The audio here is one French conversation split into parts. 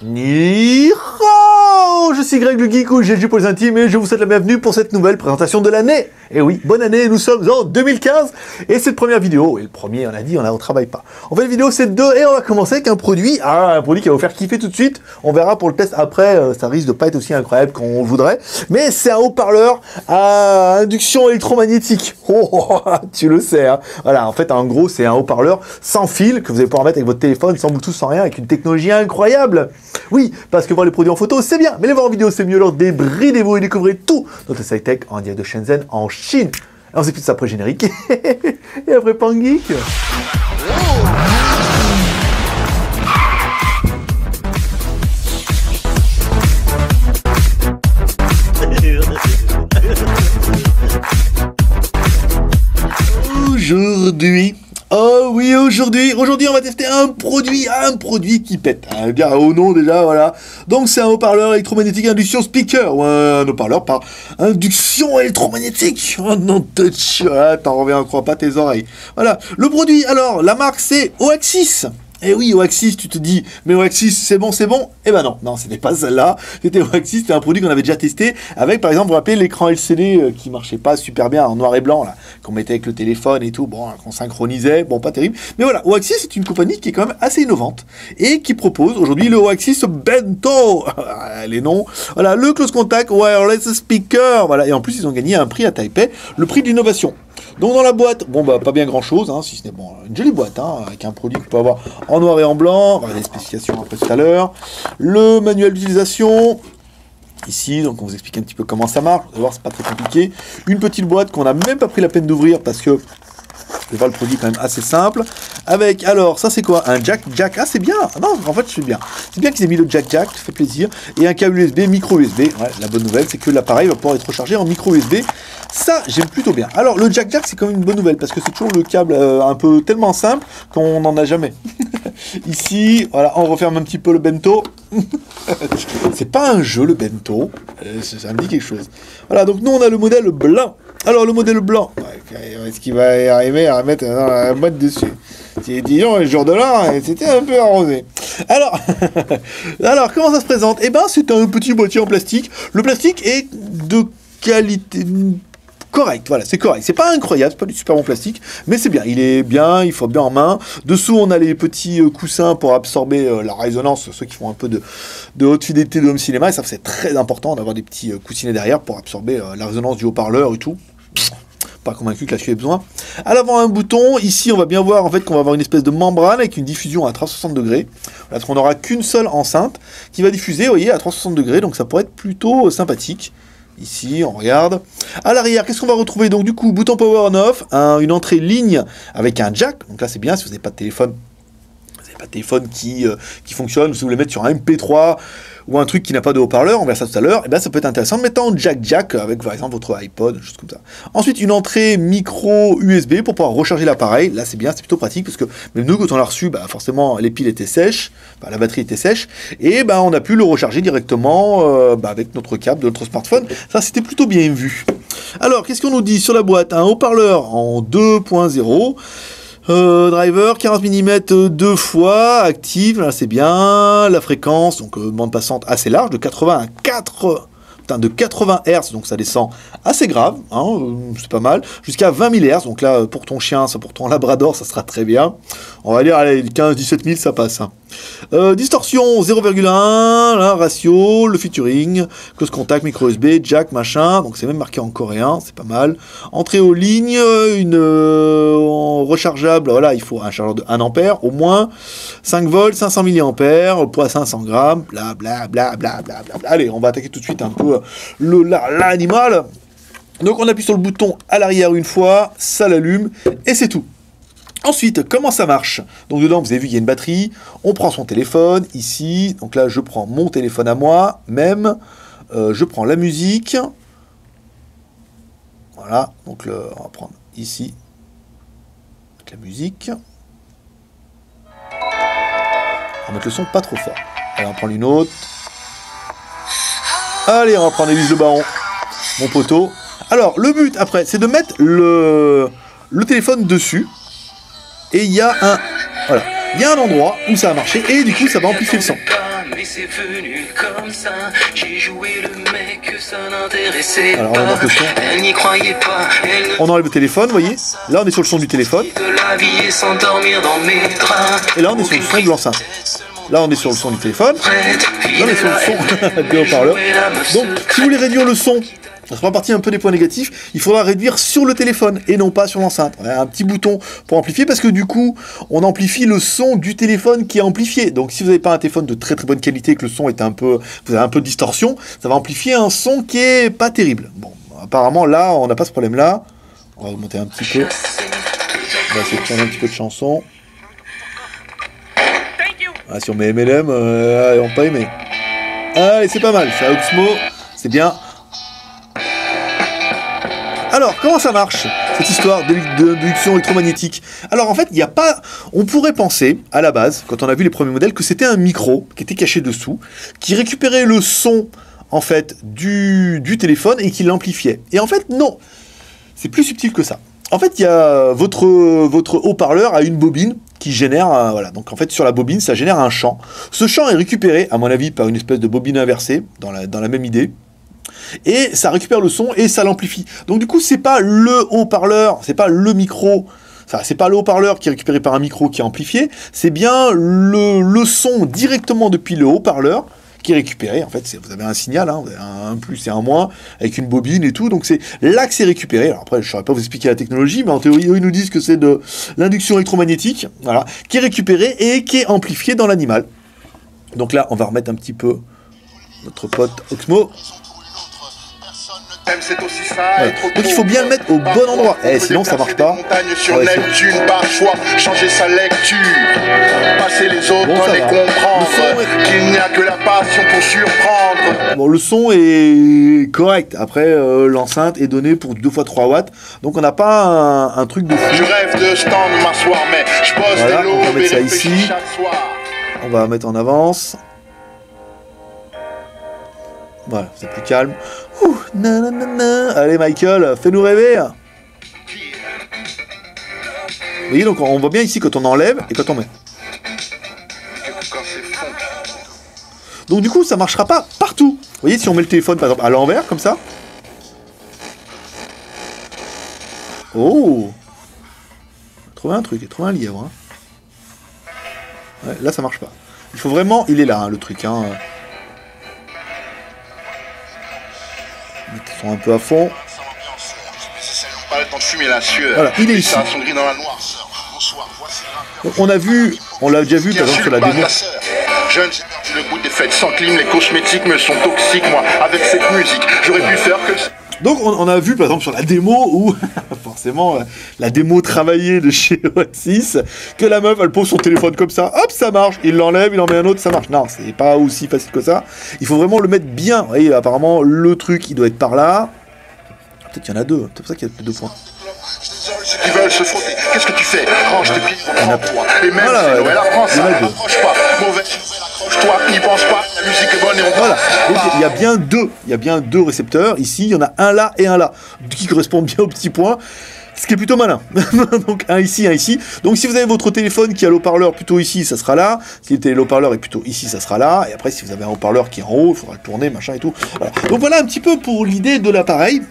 Ni hao, je suis Greg le Geek ou GG pour les intimes et je vous souhaite la bienvenue pour cette nouvelle présentation de l'année. Et oui, bonne année, nous sommes en 2015 et cette première vidéo, et le premier on a dit, on travaille pas. En fait, la vidéo c'est 2 et on va commencer avec un produit qui va vous faire kiffer tout de suite. On verra pour le test après, ça risque de pas être aussi incroyable qu'on le voudrait. Mais c'est un haut-parleur à induction électromagnétique. Oh, tu le sais, hein. Voilà, en fait, en gros, c'est un haut-parleur sans fil que vous allez pouvoir mettre avec votre téléphone, sans Bluetooth, sans rien, avec une technologie incroyable. Oui, parce que voir les produits en photo, c'est bien, mais les voir en vidéo, c'est mieux. Alors débridez-vous et découvrez tout notre SciTech en direct de Shenzhen, en Chine. Alors, on s'écoute ça après générique. Et après Pangeek. Aujourd'hui on va tester un produit qui pète, un bien au nom déjà, voilà. Donc c'est un haut-parleur électromagnétique induction speaker, ou un haut-parleur par induction électromagnétique. Oh non, t'en reviens, crois pas tes oreilles. Voilà, le produit, alors, la marque c'est Oaxis. Eh oui, Oaxis, tu te dis, mais Oaxis, c'est bon. Eh ben non, c'était pas celle-là. C'était Oaxis, c'était un produit qu'on avait déjà testé avec, par exemple, vous vous rappelez, l'écran LCD qui marchait pas super bien en noir et blanc, là, qu'on mettait avec le téléphone et tout, bon, qu'on synchronisait, bon, pas terrible. Mais voilà, Oaxis, c'est une compagnie qui est quand même assez innovante et qui propose aujourd'hui le Oaxis Bento. Les noms. Voilà, le Close Contact Wireless Speaker. Voilà, et en plus, ils ont gagné un prix à Taipei, le prix de l'innovation. Donc dans la boîte, bon bah pas bien grand chose, hein, si ce n'est bon, une jolie boîte, hein, avec un produit qu'on peut avoir en noir et en blanc, on va regarder les spécifications après tout à l'heure, le manuel d'utilisation, ici, donc on vous explique un petit peu comment ça marche, vous allez voir c'est pas très compliqué, une petite boîte qu'on n'a même pas pris la peine d'ouvrir parce que vous allez voir le produit quand même assez simple, avec, alors ça c'est quoi, un jack, ah c'est bien, non en fait c'est bien qu'ils aient mis le jack, ça fait plaisir, et un câble USB, micro USB, ouais, la bonne nouvelle c'est que l'appareil va pouvoir être rechargé en micro USB, ça j'aime plutôt bien. Alors le jack c'est quand même une bonne nouvelle, parce que c'est toujours le câble un peu tellement simple qu'on n'en a jamais. Ici, voilà, on referme un petit peu le bento. C'est pas un jeu le bento, ça me dit quelque chose. Voilà, donc nous on a le modèle blanc. Alors le modèle blanc, est-ce qu'il va y arriver à mettre la boîte dessus? Disons, le jour de l'an, c'était un peu arrosé. Alors, comment ça se présente? Eh ben, c'est un petit boîtier en plastique. Le plastique est de qualité correct, voilà, c'est correct. C'est pas incroyable, c'est pas du super bon plastique, mais c'est bien. Il est bien, il faut bien en main. Dessous, on a les petits coussins pour absorber la résonance, ceux qui font un peu de haute fidélité de home cinéma. Et ça, c'est très important d'avoir des petits coussinets derrière pour absorber la résonance du haut-parleur et tout. Pas convaincu que là-dessus ait besoin. À l'avant, un bouton. Ici, on va bien voir en fait qu'on va avoir une espèce de membrane avec une diffusion à 360 degrés. Parce qu'on n'aura qu'une seule enceinte qui va diffuser, vous voyez, à 360 degrés. Donc ça pourrait être plutôt sympathique. Ici, on regarde. À l'arrière, qu'est-ce qu'on va retrouver? Donc du coup, bouton power on off, une entrée ligne avec un jack. Donc là, c'est bien si vous n'avez pas de téléphone. Vous n'avez pas de téléphone qui fonctionne. Si vous voulez mettre sur un MP3 ou un truc qui n'a pas de haut-parleur, on verra ça tout à l'heure, et ben ça peut être intéressant de mettre en jack avec par exemple votre iPod, juste comme ça. Ensuite, une entrée micro USB pour pouvoir recharger l'appareil. Là, c'est bien, c'est plutôt pratique parce que même nous, quand on l'a reçu, bah, forcément, les piles étaient sèches, bah, la batterie était sèche, et bah, on a pu le recharger directement avec notre câble de notre smartphone. Ça, c'était plutôt bien vu. Alors, qu'est-ce qu'on nous dit sur la boîte? Un haut-parleur en 2.0. Driver 40 mm 2 fois, active, là c'est bien, la fréquence, donc bande passante assez large, de 80 Hz, donc ça descend assez grave, hein, c'est pas mal, jusqu'à 20 000 Hz, donc là pour ton chien, ça, pour ton labrador, ça sera très bien. On va dire, allez, 15-17 000, ça passe. Hein. Distorsion 0,1, là, ratio, le featuring, close contact, micro USB, jack, machin, donc c'est même marqué en coréen, c'est pas mal. Entrée aux lignes, une rechargeable, voilà, il faut un chargeur de 1 ampère au moins, 5 volts, 500 mAh, poids 500 grammes, bla bla bla bla bla bla. Allez, on va attaquer tout de suite un peu l'animal. Donc on appuie sur le bouton à l'arrière une fois, ça l'allume, et c'est tout. Ensuite, comment ça marche? Donc dedans, vous avez vu, il y a une batterie, on prend son téléphone, ici, donc là, je prends mon téléphone à moi, même, je prends la musique, voilà, donc on va prendre ici, avec la musique, on va mettre le son pas trop fort, allez, on prend une autre, allez, on va prendre Élise Le Baron, mon poteau. Alors, le but, après, c'est de mettre le téléphone dessus, et il y a un endroit où ça a marché, et du coup, ça va amplifier le son. mais c'est venu comme ça. J'ai joué le mec que ça n'intéressait Alors, pas. on, Elle n'y croyait pas. on enlève le téléphone, vous voyez. Là, on est sur le son du téléphone. De la vie et s'endormir dans mes draps. Et là, on est sur le son de l'enceinte. Là, on est sur le son du téléphone. Là, on est sur le son des haut-parleurs. Donc, si vous voulez réduire le son, ça sera partie un peu des points négatifs, il faudra réduire sur le téléphone et non pas sur l'enceinte. On a un petit bouton pour amplifier parce que du coup, on amplifie le son du téléphone qui est amplifié. Donc, si vous n'avez pas un téléphone de très très bonne qualité et que le son est un peu, vous avez un peu de distorsion, ça va amplifier un son qui est pas terrible. Bon, apparemment, là, on n'a pas ce problème-là. On va augmenter un petit peu. On va essayer de prendre un petit peu de chanson. Ah, si on met MLM, ils vont pas aimer. Allez, c'est pas mal, ça Oxmo, c'est bien. Alors, comment ça marche, cette histoire d'induction électromagnétique? Alors, en fait, il n'y a pas... On pourrait penser, à la base, quand on a vu les premiers modèles, que c'était un micro qui était caché dessous, qui récupérait le son, en fait, du téléphone et qui l'amplifiait. Et en fait, non. C'est plus subtil que ça. En fait, il y a votre haut-parleur a une bobine qui génère, voilà, donc en fait sur la bobine ça génère un champ. Ce champ est récupéré, à mon avis, par une espèce de bobine inversée, dans la même idée, et ça récupère le son et ça l'amplifie. Donc du coup c'est pas le haut-parleur, c'est pas le micro, enfin, c'est pas le haut-parleur qui est récupéré par un micro qui est amplifié, c'est bien le son directement depuis le haut-parleur qui est récupéré. En fait, vous avez un signal, hein, vous avez un plus et un moins, avec une bobine et tout, donc c'est là que c'est récupéré. Alors après, je ne saurais pas vous expliquer la technologie, mais en théorie, eux, ils nous disent que c'est de l'induction électromagnétique, voilà, qui est récupérée et qui est amplifiée dans l'animal. Donc là, on va remettre un petit peu notre pote Oxmo. Voilà. Donc il faut bien le mettre au bon endroit, sinon ça marche pas. Sur Neptune, parfois changer sa lecture, passer les autres et comprendre qu'il n'y a que la passion pour surprendre. Bon, le son est correct. Après, l'enceinte est donnée pour 2 fois 3 watts, donc on n'a pas un truc de fou. Je rêve de stand m'asseoir, mais je bosse voilà, des on va lobes mettre ça et ici. chaque soir. On va mettre en avance. Voilà, c'est plus calme. Ouh, nanana. Allez Michael, fais-nous rêver. Vous voyez, donc on voit bien ici quand on enlève et quand on met. Donc du coup, ça marchera pas partout. Vous voyez, si on met le téléphone par exemple à l'envers, comme ça. Oh, trouver un truc, et trouver un lièvre. Hein. Ouais, là, ça marche pas. Il faut vraiment, il est là, hein, le truc. Hein. Ils sont un peu à fond. Pas le temps de fumer la sueur. Voilà, il est ici. Donc, on a vu, on l'a déjà vu par exemple sur la démo. Jeune, le goût des fêtes sans clim, les cosmétiques me sont toxiques, moi, avec cette musique, j'aurais pu faire que... Donc on a vu par exemple sur la démo où, forcément, la démo travaillée de chez OS6, que la meuf elle pose son téléphone comme ça, hop ça marche, il l'enlève, il en met un autre, ça marche. Non, c'est pas aussi facile que ça, il faut vraiment le mettre bien. Vous voyez, apparemment le truc il doit être par là, peut-être qu'il y en a deux, c'est pour ça qu'il y a 2 points. Ceux qui veulent se frotter, qu'est-ce que tu fais? Range tes pieds, prends-toi. Et même voilà, si Noël apprend ça, il y en a 2. approche pas. Mauvaise nouvelle, accroche-toi, n'y pense pas, la musique est bonne et on Voilà, donc il y a bien deux récepteurs, ici il y en a un là et un là, qui correspondent bien au petit point, ce qui est plutôt malin. Donc un ici, un ici. Donc si vous avez votre téléphone qui a l'haut-parleur plutôt ici, ça sera là. Si le haut-parleur est plutôt ici, ça sera là. Et après si vous avez un haut-parleur qui est en haut, il faudra le tourner, machin et tout. Voilà. Donc voilà un petit peu pour l'idée de l'appareil.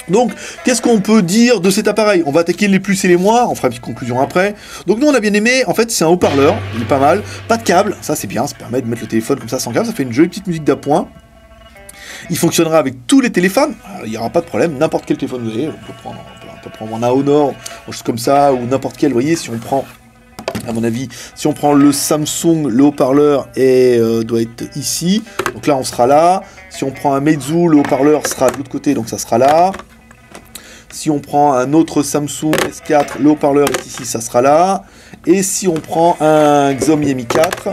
Donc, qu'est-ce qu'on peut dire de cet appareil? On va attaquer les plus et les moins, on fera une petite conclusion après. Donc nous on a bien aimé, en fait c'est un haut-parleur, il est pas mal, pas de câble, ça c'est bien, ça permet de mettre le téléphone comme ça sans câble, ça fait une jolie petite musique d'appoint. Il fonctionnera avec tous les téléphones, il n'y aura pas de problème, n'importe quel téléphone vous avez, on peut prendre un Honor, quelque chose comme ça, ou n'importe quel, vous voyez, si on prend, à mon avis, si on prend le Samsung, le haut-parleur doit être ici, donc là on sera là. Si on prend un Meizu, le haut-parleur sera de l'autre côté, donc ça sera là. Si on prend un autre Samsung S4, le haut-parleur est ici, ça sera là. Et si on prend un Xiaomi Mi 4,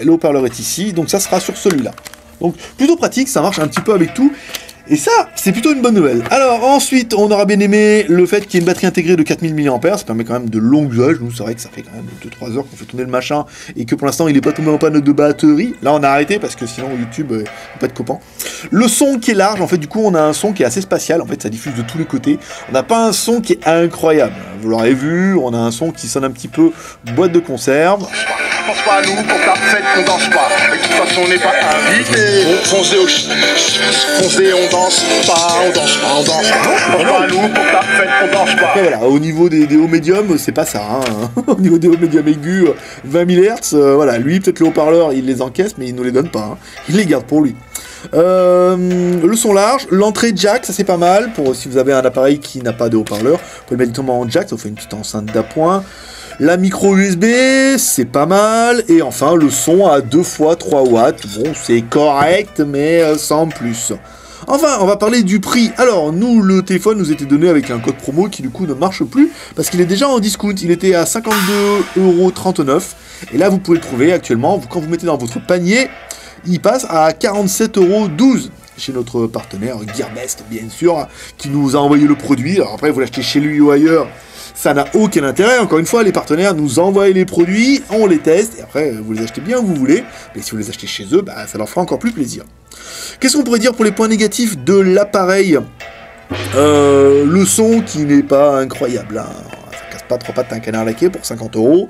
le haut-parleur est ici, donc ça sera sur celui-là. Donc plutôt pratique, ça marche un petit peu avec tout. Et ça, c'est plutôt une bonne nouvelle. Alors ensuite, on aura bien aimé le fait qu'il y ait une batterie intégrée de 4000 mAh, ça permet quand même de longs usages. Nous, c'est vrai que ça fait quand même 2-3 heures qu'on fait tourner le machin, et que pour l'instant, il n'est pas tombé en panne de batterie. Là, on a arrêté, parce que sinon, YouTube, il pas de copain. Le son qui est large, en fait, du coup, on a un son qui est assez spatial, en fait, ça diffuse de tous les côtés. On n'a pas un son qui est incroyable. Vous l'aurez vu, on a un son qui sonne un petit peu boîte de conserve. Pense pas à nous pour ta fête, on danse pas. Et de toute façon, on n'est pas invité. Foncez on danse pas, on danse pas, on danse pas. Pense pas à nous pour ta fête, on danse pas. Après, voilà, au niveau des hauts médiums, c'est pas ça. Hein. Au niveau des hauts médiums aigus, 20 000 Hz, voilà, lui, peut-être le haut-parleur, il les encaisse, mais il nous les donne pas. Hein. Il les garde pour lui. Le son large, l'entrée jack, ça c'est pas mal, pour si vous avez un appareil qui n'a pas de haut-parleur, vous pouvez le mettre directement en jack, ça vous fait une petite enceinte d'appoint. La micro USB, c'est pas mal, et enfin le son à 2 fois 3 watts, bon c'est correct, mais sans plus. Enfin, on va parler du prix. Alors, nous, le téléphone nous était donné avec un code promo qui du coup ne marche plus, parce qu'il est déjà en discount, il était à 52,39 €, et là vous pouvez le trouver actuellement, quand vous mettez dans votre panier, il passe à 47,12 € chez notre partenaire Gearbest, bien sûr, qui nous a envoyé le produit. Alors après, vous l'achetez chez lui ou ailleurs, ça n'a aucun intérêt. Encore une fois, les partenaires nous envoient les produits, on les teste, et après, vous les achetez bien où vous voulez. Mais si vous les achetez chez eux, bah, ça leur fera encore plus plaisir. Qu'est-ce qu'on pourrait dire pour les points négatifs de l'appareil? Le son qui n'est pas incroyable, hein. Pas trois pattes un canard laqué pour 50 €.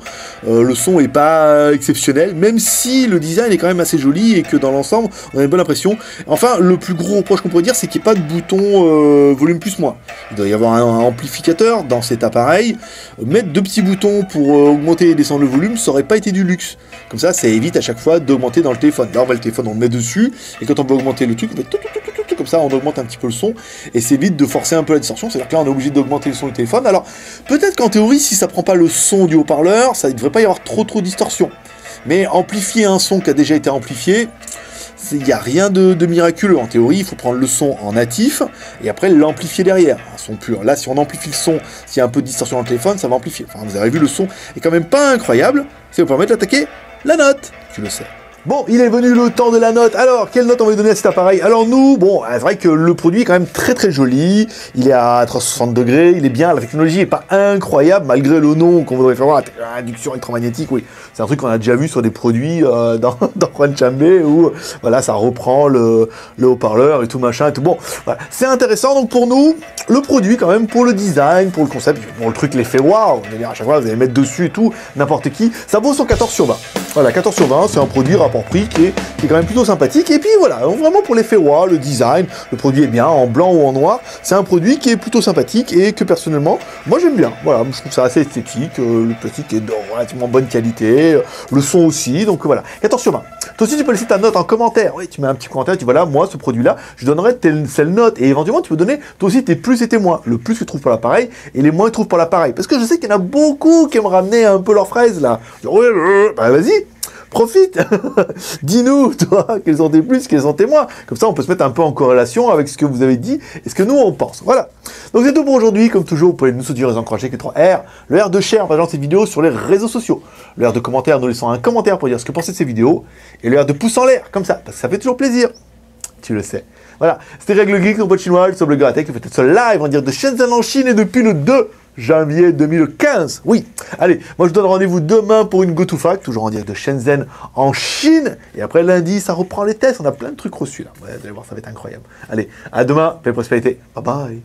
Le son est pas exceptionnel, même si le design est quand même assez joli et que dans l'ensemble, on a une bonne impression. Enfin, le plus gros reproche qu'on pourrait dire, c'est qu'il n'y a pas de bouton volume plus moins. Il doit y avoir un amplificateur dans cet appareil. Mettre 2 petits boutons pour augmenter et descendre le volume, ça aurait pas été du luxe. Comme ça évite à chaque fois d'augmenter dans le téléphone. Là, on va le téléphone, on le met dessus, et quand on veut augmenter le truc, on fait comme ça, on augmente un petit peu le son, et c'est vite de forcer un peu la distorsion, c'est-à-dire que là, on est obligé d'augmenter le son du téléphone. Alors, peut-être qu'en théorie, si ça prend pas le son du haut-parleur, ça ne devrait pas y avoir trop de distorsion. Mais amplifier un son qui a déjà été amplifié, il n'y a rien de miraculeux. En théorie, il faut prendre le son en natif, et après l'amplifier derrière, un son pur. Là, si on amplifie le son, s'il y a un peu de distorsion dans le téléphone, ça va amplifier. Enfin, vous avez vu, le son est quand même pas incroyable, ça va vous permettre d'attaquer la note, tu le sais. Bon, il est venu le temps de la note. Alors, quelle note on va lui donner à cet appareil? Alors nous, bon, c'est vrai que le produit est quand même très joli. Il est à 360 degrés, il est bien. La technologie est pas incroyable, malgré le nom qu'on voudrait faire voir, induction électromagnétique, oui. C'est un truc qu'on a déjà vu sur des produits dans Juan où, voilà, ça reprend le haut-parleur et tout machin et tout. Bon, voilà, c'est intéressant. Donc pour nous, le produit quand même, pour le design, pour le concept, pour le truc, l'effet waouh. À chaque fois, vous allez mettre dessus et tout, n'importe qui. Ça vaut son 14/20. Voilà, 14/20, c'est un produit rapport-prix qui est quand même plutôt sympathique. Et puis voilà, vraiment pour l'effet wow, le design, le produit est bien, en blanc ou en noir. C'est un produit qui est plutôt sympathique et que personnellement, moi j'aime bien. Voilà, je trouve ça assez esthétique. Le plastique est de relativement bonne qualité, le son aussi. Donc voilà, 14/20. Toi aussi, tu peux laisser ta note en commentaire. Oui, tu mets un petit commentaire, tu dis voilà, moi ce produit-là, je donnerais telle note. Et éventuellement, tu peux donner toi aussi tes plus et tes moins. Le plus que tu trouves pour l'appareil et les moins que tu trouves pour l'appareil. Parce que je sais qu'il y en a beaucoup qui aiment ramener un peu leurs fraises là. Oui, bah vas-y. Profite. Dis-nous, toi, quels sont tes plus, quels sont tes moins. Comme ça, on peut se mettre un peu en corrélation avec ce que vous avez dit et ce que nous, on pense. Voilà. Donc, c'est tout pour aujourd'hui. Comme toujours, vous pouvez nous soutenir et nous encourager avec les 3 R. Le R de share en partageant cette vidéo sur les réseaux sociaux. Le R de commentaire, nous laissant un commentaire pour dire ce que vous pensez de ces vidéos. Et le R de pouce en l'air, comme ça, parce que ça fait toujours plaisir. Tu le sais. Voilà. C'était Règle Geek, ton pote chinois, le blogueur à tech, qui fait ce live en dire de Shenzhen en Chine et depuis le 2 janvier 2015. Oui. Allez, moi je vous donne rendez-vous demain pour une GoToFact, toujours en direct de Shenzhen en Chine. Et après lundi, ça reprend les tests. On a plein de trucs reçus là. Ouais, vous allez voir, ça va être incroyable. Allez, à demain. Belle prospérité. Bye bye.